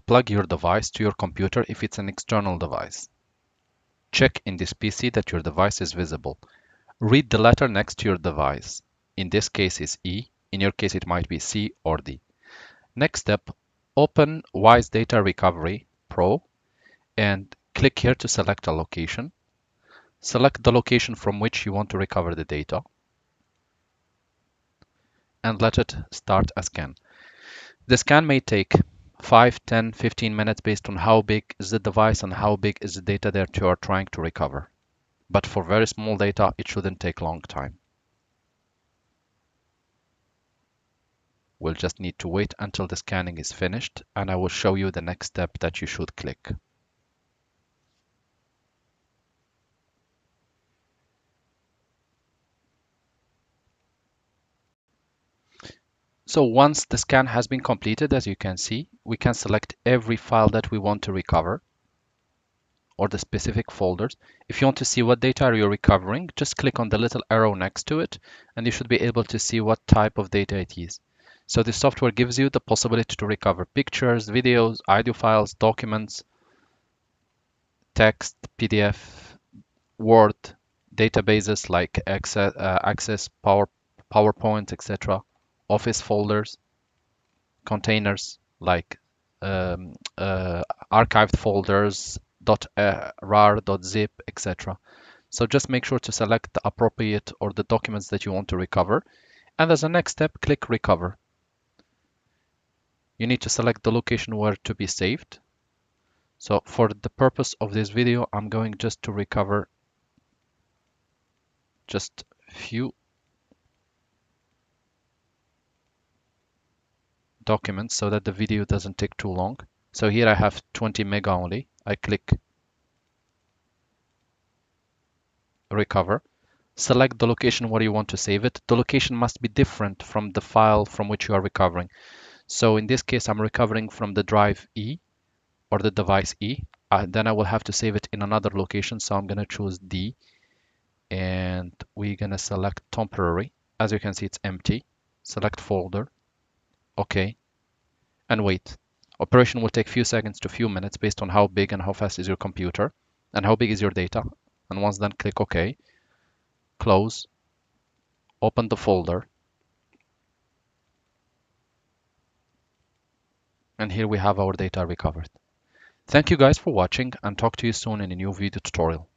plug your device to your computer if it's an external device. Check in this PC that your device is visible. Read the letter next to your device. In this case it's E. In your case it might be C or D. Next step, open Wise Data Recovery Pro and click here to select a location. Select the location from which you want to recover the data and let it start a scan. The scan may take 5, 10, 15 minutes based on how big is the device and how big is the data that you are trying to recover. But for very small data, it shouldn't take a long time. We'll just need to wait until the scanning is finished, and I will show you the next step that you should click. So once the scan has been completed, as you can see, we can select every file that we want to recover or the specific folders. If you want to see what data you're recovering, just click on the little arrow next to it, and you should be able to see what type of data it is. So the software gives you the possibility to recover pictures, videos, audio files, documents, text, PDF, Word, databases like Access, PowerPoint, etc., Office folders, containers like archived folders, .rar, .zip, etc. So just make sure to select the appropriate or the documents that you want to recover. And as a next step, click Recover. You need to select the location where to be saved. So for the purpose of this video, I'm going just to recover just few documents so that the video doesn't take too long. So here I have 20 mega only. I click Recover. Select the location where you want to save it. The location must be different from the file from which you are recovering. So in this case, I'm recovering from the drive E or the device E. Then I will have to save it in another location. So I'm going to choose D and we're going to select temporary. As you can see, it's empty. Select folder. OK. And wait. Operation will take few seconds to few minutes based on how big and how fast is your computer and how big is your data. And once done, click OK. Close. Open the folder. And here we have our data recovered. Thank you guys for watching and talk to you soon in a new video tutorial.